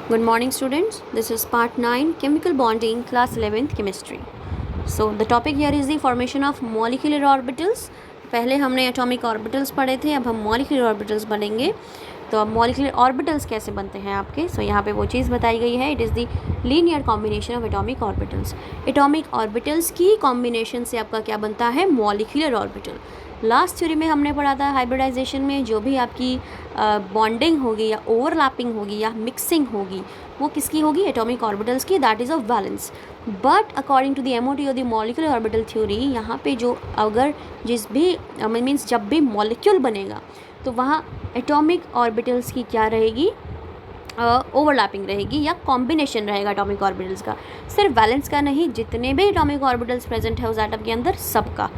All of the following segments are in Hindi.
Good morning students, this is part 9 chemical bonding class 11th chemistry. So the topic here is the formation of molecular orbitals. पहले हमने atomic orbitals पढ़े थे, अब हम molecular orbitals बनेंगे. तो अब molecular orbitals कैसे बनते हैं आपके. So यहाँ पे वो चीज़ बताई गई है, it is the linear combination of atomic orbitals. Atomic orbitals की combination से आपका क्या बनता है, molecular orbital. लास्ट थ्योरी में हमने पढ़ा था हाइब्रिडाइजेशन में जो भी आपकी बॉन्डिंग होगी या ओवरलैपिंग होगी या मिक्सिंग होगी वो किसकी होगी, एटॉमिक ऑर्बिटल्स की, that is of valence. But according to the MOT और द मॉलिक्यूलर ऑर्बिटल थ्योरी यहाँ पे जो अगर जिस भी मीन्स जब भी मॉलिक्यूल बनेगा तो वहाँ एटॉमिक ऑर्बिटल्स की क्या रहेगी, ओवरलैपिंग रहेगी या कॉम्बिनेशन रहेगा एटॉमिक ऑर्बिटल्स का. सिर्फ वैलेंस का नहीं, जितने भी एटॉमिक ऑर्बिटल्स प्रेजेंट है उस एटम के अंदर सबका,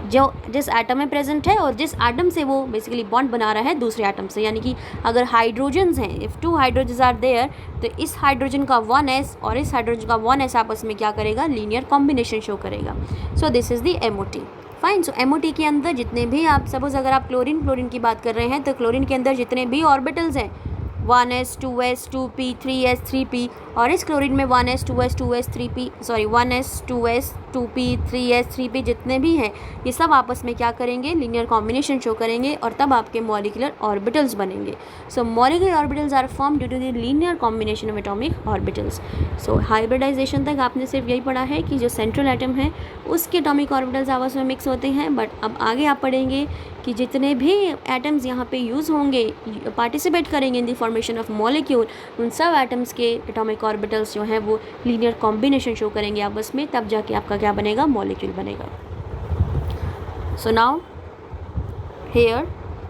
जो जिस एटम में प्रेजेंट है और जिस एटम से वो बेसिकली बॉन्ड बना रहा है दूसरे एटम से. यानी कि अगर हाइड्रोजन्स हैं, इफ़ 2 हाइड्रोजन्स आर देयर, तो इस हाइड्रोजन का 1s और इस हाइड्रोजन का 1s आपस में क्या करेगा, लीनियर कॉम्बिनेशन शो करेगा. So this is the MOT. Fine. So MOT के अंदर जितने भी आप सपोज अगर आप क्लोरीन की बात कर रहे हैं तो क्लोरीन के अंदर जितने भी ऑर्बिटल्स हैं 1s 2s 2p 3s 3p और इस क्लोरीन में 1s 2s 2s 3p 1s 2s 2p 3s 3p जितने भी हैं ये सब आपस में क्या करेंगे, लीनियर कॉम्बिनेशन शो करेंगे और तब आपके मॉलिक्यूलर ऑर्बिटल्स बनेंगे. So molecular orbitals are form due to the linear combination of atomic orbitals. So hybridization तक आपने सिर्फ यही पढ़ा है कि जो सेंट्रल एटम है उसके एटॉमिक ऑर्बिटल्स आपस में मिक्स होते हैं. बट अब आगे आप पढ़ेंगे कि जितने भी एटम्स यहाँ पे यूज़ होंगे, पार्टिसिपेट करेंगे in the formation of molecule, उन सब एटम्स के एटॉमिक ऑर्बिटल्स जो हैं वो लीनियर कॉम्बिनेशन शो करेंगे आपस में, तब जाके आपका क्या बनेगा, मॉलिक्यूल बनेगा. So now here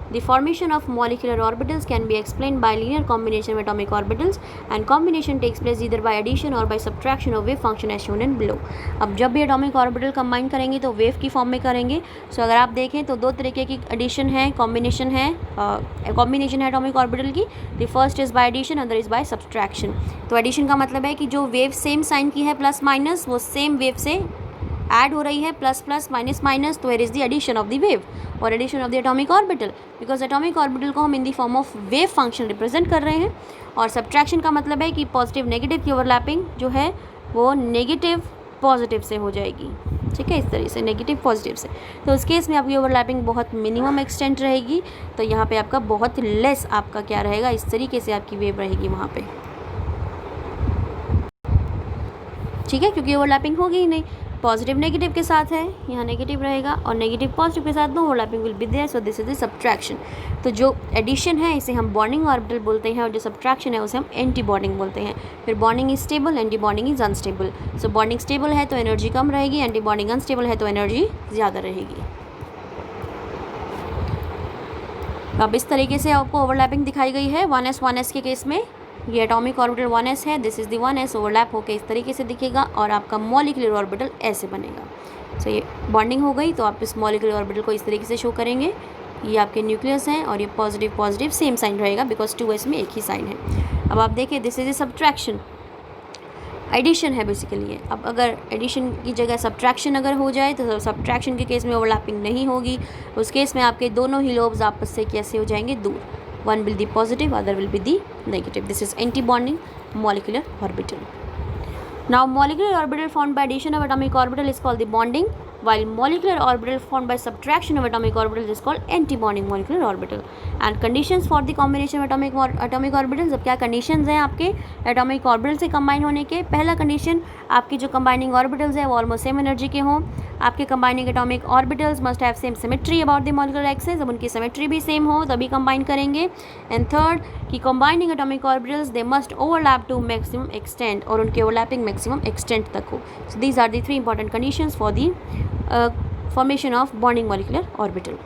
the formation of molecular orbitals can be explained by linear combination of atomic orbitals and combination takes place either by addition or by subtraction of wave function as shown in below. अब जब भी atomic orbital combine करेंगे तो wave की फॉर्म में करेंगे. सो अगर आप देखें तो दो तरीके की addition है, combination है atomic orbital की. the first is by addition, other is by subtraction. तो addition का मतलब है कि जो wave सेम साइन की है प्लस माइनस वो सेम वेव से ऐड हो रही है, प्लस प्लस माइनस माइनस, तो where is the addition of the wave और addition of the atomic orbital, because atomic orbital को हम in the form of wave function represent कर रहे हैं. और सब्ट्रैक्शन का मतलब है कि पॉजिटिव नेगेटिव की ओवरलैपिंग जो है वो नेगेटिव पॉजिटिव से हो जाएगी. ठीक है, इस तरह से नेगेटिव पॉजिटिव से. तो उस केस में आपकी ओवरलैपिंग बहुत मिनिमम एक्सटेंट रहेगी. तो यहाँ पे आपका बहुत लेस आपका क्या रहेगा, इस तरीके से आपकी वेव रहेगी वहाँ पे. ठीक है, क्योंकि ओवरलैपिंग होगी ही नहीं. पॉजिटिव नेगेटिव के साथ है, यहाँ नेगेटिव रहेगा और नेगेटिव पॉजिटिव के साथ no overlapping will be there. So this is the subtraction. तो जो एडिशन है इसे हम बॉन्डिंग ऑर्बिटल बोलते हैं और जो सब्ट्रैक्शन है उसे हम एंटी बॉन्डिंग बोलते हैं. फिर bonding is stable, anti bonding is unstable. So bonding stable है तो एनर्जी कम रहेगी, एंटी बॉन्डिंग अनस्टेबल है तो एनर्जी ज़्यादा रहेगी. अब इस तरीके से आपको ओवरलैपिंग दिखाई गई है 1s के केस में. ये एटॉमिक ऑर्बिटल 1s है, this is the 1s, overlap होकर इस तरीके से दिखेगा और आपका मॉलिक्यूलर ऑर्बिटल ऐसे बनेगा. सो ये बॉन्डिंग हो गई तो आप इस मॉलिक्यूलर ऑर्बिटल को इस तरीके से शो करेंगे. ये आपके न्यूक्लियस हैं और ये पॉजिटिव पॉजिटिव सेम साइन रहेगा बिकॉज 2s में एक ही साइन है. अब आप देखिए this is a subtraction. Addition है बेसिकली. अब अगर एडिशन की जगह सब्ट्रैक्शन अगर हो जाए तो सब्ट्रैक्शन के केस में ओवरलैपिंग नहीं होगी. उस केस में आपके दोनों ही लोब्स आपस से कैसे हो जाएंगे, दूर. One will be positive, other will be the negative. This is anti-bonding molecular orbital. Now, molecular orbital formed by addition of atomic orbital is called the bonding, while molecular orbital formed by subtraction of atomic orbital is called anti-bonding molecular orbital. And conditions for the combination of atomic orbitals. अब क्या conditions हैं आपके atomic orbital से combine होने के. पहला condition आपकी जो combining orbitals है वो almost same energy के हों. आपके combining atomic orbitals must have same symmetry about the molecular axis. अब उनकी symmetry भी same हो तभी combine करेंगे. And third कि combining atomic orbitals they must overlap to maximum extent और उनके overlapping maximum extent तक हो. So these are the three important conditions for the formation of bonding molecular orbital.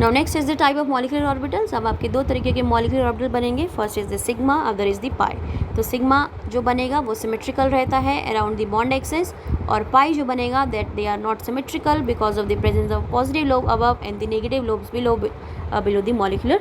Now next is the type of molecular orbitals. अब आपके दो तरीके के molecular orbital बनेंगे. First is the sigma, other is the pi. तो sigma जो बनेगा वो symmetrical रहता है around the bond axis और pi जो बनेगा that they are not symmetrical because of the presence of positive lobe above and the negative lobes below the molecular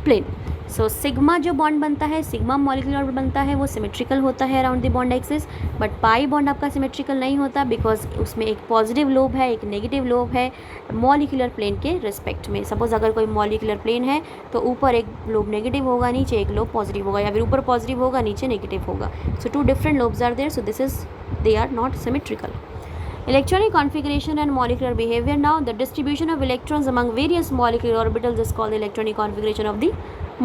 plane. So sigma जो बॉन्ड बनता है, सिग्मा मॉलिक्यूलर ऑर्बिटल बनता है, वो सिमेट्रिकल होता है around the bond axis, but pi bond आपका सिमेट्रिकल नहीं होता बिकॉज उसमें एक पॉजिटिव लोब है, एक नेगेटिव लोब है मॉलिक्यूलर प्लेन के रिस्पेक्ट में। सपोज अगर कोई मॉलिक्यूलर प्लेन है तो ऊपर एक लोब नेगेटिव होगा, नीचे एक लोब पॉजिटिव होगा, या फिर ऊपर पॉजिटिव होगा, नीचे नेगेटिव होगा। So two different lobes are there, so this is they are not symmetrical. Electronic configuration and molecular behavior. Now the distribution of electrons among various molecular orbitals is called the electronic configuration of the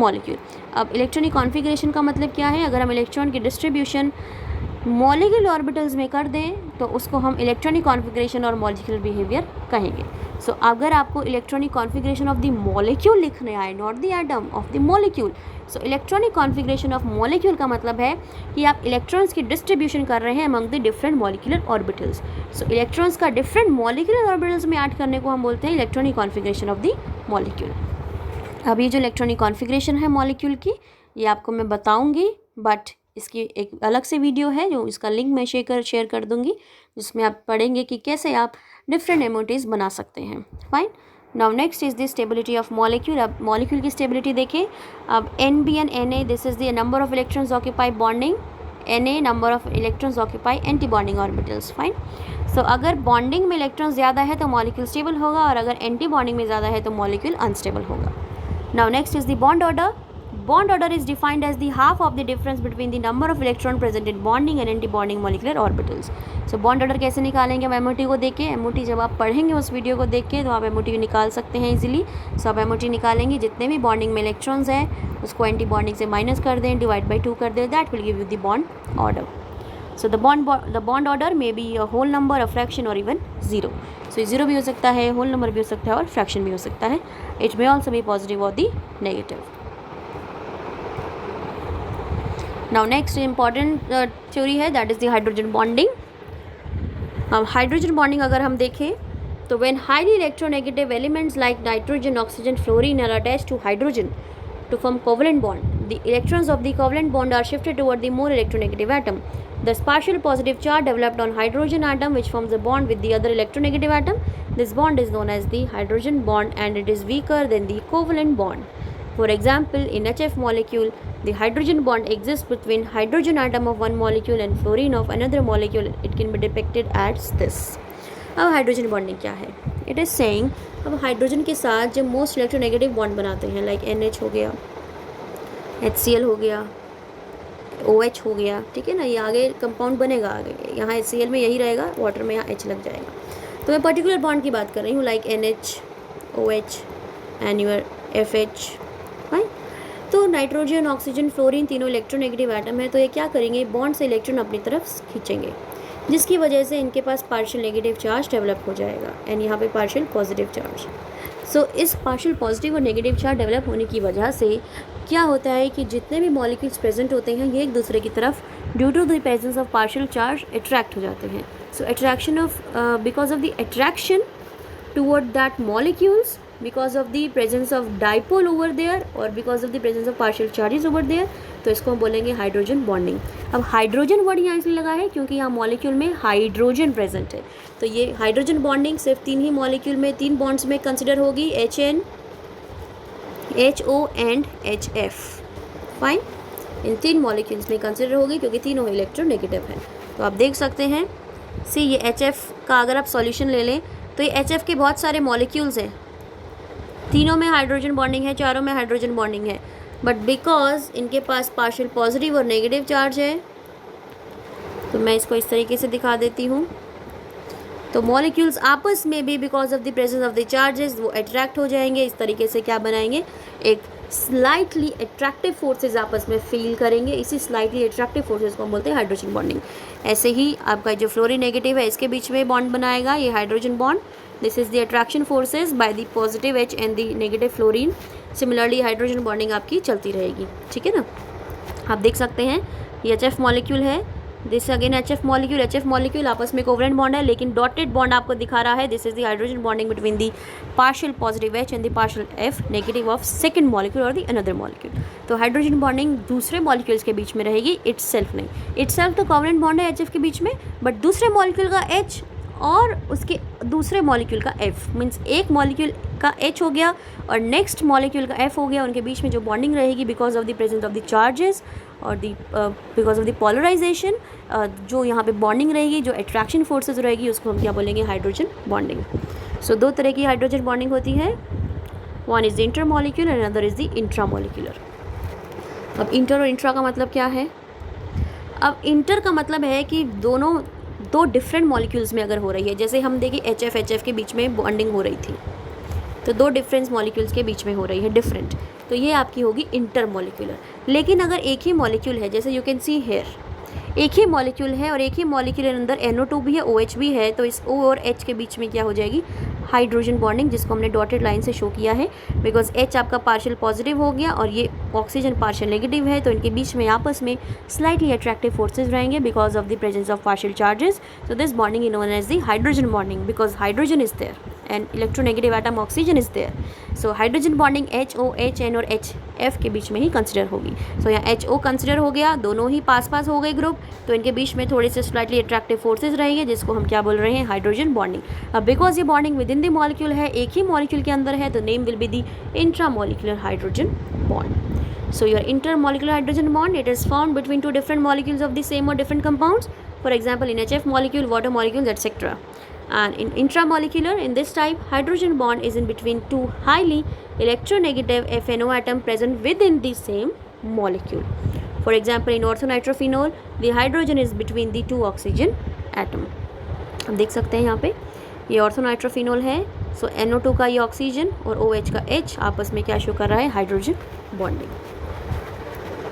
molecule. अब इलेक्ट्रॉनिक कॉन्फ़िगरेशन का मतलब क्या है? अगर हम इलेक्ट्रॉन की डिस्ट्रीब्यूशन मॉलिक्यूलर ऑर्बिटल्स में कर दें तो उसको हम इलेक्ट्रॉनिक कॉन्फ़िगरेशन और मॉलिक्यूलर बिहेवियर कहेंगे। सो अगर आपको electronic configuration of the molecule लिखने आए, not the atom, of the molecule, so electronic configuration of molecule का मतलब है कि आप इलेक्ट्रॉन्स की डिस्ट्रीब्यूशन कर रहे हैं among the different molecular orbitals. So electrons का डिफरेंट मॉलिक्यूलर ऑर्बिटल्स में ऐड करने को हम बोलते हैं electronic configuration of the molecule. अब ये जो इलेक्ट्रॉनिक कॉन्फ़िगरेशन है मॉलिक्यूल की, ये आपको मैं बताऊंगी, बट इसकी एक अलग से वीडियो है जो इसका लिंक मैं शेयर कर दूंगी, जिसमें आप पढ़ेंगे कि कैसे आप डिफरेंट एमोटीज बना सकते हैं। Fine. Now next is the stability of molecule. अब मॉलिक्यूल की स्टेबिलिटी देखें। अब NB and Na, this is the number of electrons occupy bonding, Na number of electrons occupy anti bonding orbitals. Fine. So अगर बॉन्डिंग में इलेक्ट्रॉन ज़्यादा है तो मॉलिक्यूल स्टेबल होगा, और अगर एंटी बॉन्डिंग में ज़्यादा है तो मॉलिक्यूल अनस्टेबल होगा। Now next is the bond order. Bond order is defined as the half of the difference between the number of electron present in bonding and anti-bonding molecular orbitals. So bond order कैसे निकालेंगे? हम MOT को देख के, MOT जब आप पढ़ेंगे उस वीडियो को देख के तो आप MOT निकाल सकते हैं इजीली। सो आप MOT निकालेंगे, जितने भी बॉन्डिंग में इलेक्ट्रॉन्स हैं उसको एंटी बॉन्डिंग से माइनस कर दें, डिवाइड बाई 2 कर दें, that will give you the bond order. So the bond order may be a whole number, a fraction or even zero. So 0 भी हो सकता है, whole number भी हो सकता है और fraction भी हो सकता है. It may also be positive or the negative. Now next important theory है, that is the hydrogen bonding. Hydrogen bonding अगर हम देखें तो when highly electronegative elements like nitrogen, oxygen, fluorine are attached to hydrogen to form covalent bond, the electrons of the covalent bond are shifted toward the more electronegative atom. The partial positive charge developed on hydrogen atom which forms a bond with the other electronegative atom. This bond is known as the hydrogen bond and it is weaker than the covalent bond. For example, in HF molecule, the hydrogen bond exists between hydrogen atom of one molecule and fluorine of another molecule. It can be depicted as this. अब हाइड्रोजन बॉन्डिंग क्या है? इट इज़ सेइंग अब हाइड्रोजन के साथ जो मोस्ट इलेक्ट्रोनेगेटिव बॉन्ड बनाते हैं, लाइक NH हो गया, HCl हो गया, OH हो गया, ठीक है ना, ये आगे कंपाउंड बनेगा, आगे यहाँ HCl में यही रहेगा, वाटर में यहाँ H लग जाएगा। तो मैं पर्टिकुलर बॉन्ड की बात कर रही हूँ, like NH, OH and your FH, right. तो नाइट्रोजन, ऑक्सीजन, फ्लोरीन तीनों इलेक्ट्रोनेगेटिव एटम है, तो ये क्या करेंगे, बॉन्ड से इलेक्ट्रॉन अपनी तरफ खींचेंगे, जिसकी वजह से इनके पास पार्शियल नेगेटिव चार्ज डेवलप हो जाएगा एंड यहाँ पे पार्शियल पॉजिटिव चार्ज। सो इस पार्शियल पॉजिटिव और नेगेटिव चार्ज डेवलप होने की वजह से क्या होता है कि जितने भी मॉलिक्यूल्स प्रेजेंट होते हैं ये एक दूसरे की तरफ due to the presence of partial charge attract हो जाते हैं। So attraction of because of the attraction toward that molecules, because of the presence of dipole over there or because of the presence of partial charges over there, तो इसको हम बोलेंगे हाइड्रोजन बॉन्डिंग। अब हाइड्रोजन वर्ड यहाँ इसलिए लगा है क्योंकि यहाँ मॉलिक्यूल में हाइड्रोजन प्रेजेंट है, तो ये हाइड्रोजन बॉन्डिंग सिर्फ तीन ही मॉलिक्यूल में, तीन बॉन्ड्स में कंसिडर होगी, HN, HO and HF। Fine, इन तीन मॉलिक्यूल्स में कंसिडर होगी क्योंकि तीनों इलेक्ट्रोनेगेटिव हैं। तो आप देख सकते हैं, सी ये HF का अगर आप सॉल्यूशन ले लें तो ये HF के बहुत सारे मॉलिक्यूल्स हैं, तीनों में हाइड्रोजन बॉन्डिंग है, चारों में हाइड्रोजन बॉन्डिंग है, बट बिकॉज इनके पास पार्शियल पॉजिटिव और नेगेटिव चार्ज है, तो मैं इसको इस तरीके से दिखा देती हूँ। तो मॉलिक्यूल्स आपस में भी because of the presence of the charges वो अट्रैक्ट हो जाएंगे, इस तरीके से क्या बनाएंगे, एक स्लाइटली अट्रैक्टिव फोर्सेज आपस में फील करेंगे, इसी स्लाइटली अट्रैक्टिव फोर्सेज को हम बोलते हैं हाइड्रोजन बॉन्डिंग। ऐसे ही आपका जो फ्लोरीन नेगेटिव है इसके बीच में बॉन्ड बनाएगा ये hydrogen bond, this is the attraction forces by the positive H and the negative fluorine. Similarly hydrogen bonding आपकी चलती रहेगी, ठीक है ना। आप देख सकते हैं ये HF मॉलिक्यूल है, दिस अगेन HF मॉलिक्यूल आपस में कोवलेंट बॉन्ड है, लेकिन डॉटेड बॉन्ड आपको दिखा रहा है, this is the hydrogen bonding between the partial positive H and the partial F negative of second molecule और द अनदर मॉलिक्यूल। तो हाइड्रोजन बॉन्डिंग दूसरे मॉलिक्यूल्स के बीच में रहेगी, इट्सेल्फ नहीं, इट्सेल्फ तो कोवलेंट बॉन्ड है HF के बीच में, बट दूसरे मॉलिक्यूल का H और उसके दूसरे मॉलिक्यूल का F, मीन्स एक मॉलिक्यूल का H हो गया और नेक्स्ट मॉलिक्यूल का F हो गया, उनके बीच में जो बॉन्डिंग रहेगी because of the presence of the charges और बिकॉज ऑफ द पोलराइजेशन, जो यहाँ पे बॉन्डिंग रहेगी, जो अट्रैक्शन फोर्सेस रहेगी, उसको हम क्या बोलेंगे, हाइड्रोजन बॉन्डिंग। सो दो तरह की हाइड्रोजन बॉन्डिंग होती है, one is the intermolecular and other is the intramolecular. अब इंटर और इंट्रा का मतलब क्या है? अब इंटर का मतलब है कि दोनों दो डिफरेंट मॉलिक्यूल्स में अगर हो रही है, जैसे हम देखिए HF के बीच में बॉन्डिंग हो रही थी, तो दो डिफरेंट मॉलिक्यूल्स के बीच में हो रही है डिफरेंट, तो ये आपकी होगी इंटर मॉलिक्यूलर। लेकिन अगर एक ही मॉलिक्यूल है, जैसे यू कैन सी हेयर, एक ही मॉलिक्यूल है और एक ही मॉलिक्यूल के अंदर NO2 भी है, OH भी है, तो इस O और H के बीच में क्या हो जाएगी, हाइड्रोजन बॉन्डिंग, जिसको हमने डॉटेड लाइन से शो किया है, बिकॉज H आपका पार्शियल पॉजिटिव हो गया और ये ऑक्सीजन पार्शियल नेगेटिव है, तो इनके बीच में आपस में स्लाइटली अट्रैक्टिव फोर्सेज रहेंगे because of the presence of partial charges. So this bonding is known as the hydrogen bonding because hydrogen is there and electronegative atom oxygen is there. So hydrogen bonding HOHN और HF के बीच में ही कंसिडर होगी। सो यहाँ HO कंसिडर हो गया, दोनों ही पास पास हो गए ग्रुप, तो इनके बीच में थोड़े से स्लाइटली अट्रैक्टिव फोर्सेज रहेंगे, जिसको हम क्या बोल रहे हैं, हाइड्रोजन बॉन्डिंग। अब बिकॉज ये bonding with in the molecule है, एक ही मॉलिक्यूल के अंदर है, तो name will be the intramolecular hydrogen bond. So your intermolecular hydrogen bond, it is found between two different molecules of the same or different compounds. For example, in HF molecule, water molecules, etc. And in intramolecular, in this type, hydrogen bond is in between two highly electronegative FNO atom present within the same molecule. For example, in orthonitrophenol, the hydrogen is between the two oxygen atom. हम देख सकते हैं यहाँ पे ये ऑर्थोनाइट्रोफिनोल है, सो NO2 का ये ऑक्सीजन और OH का H आपस में क्या शो कर रहा है, hydrogen bonding.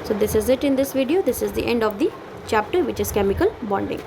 So this is it in this video. This is the end of the chapter, which is chemical bonding.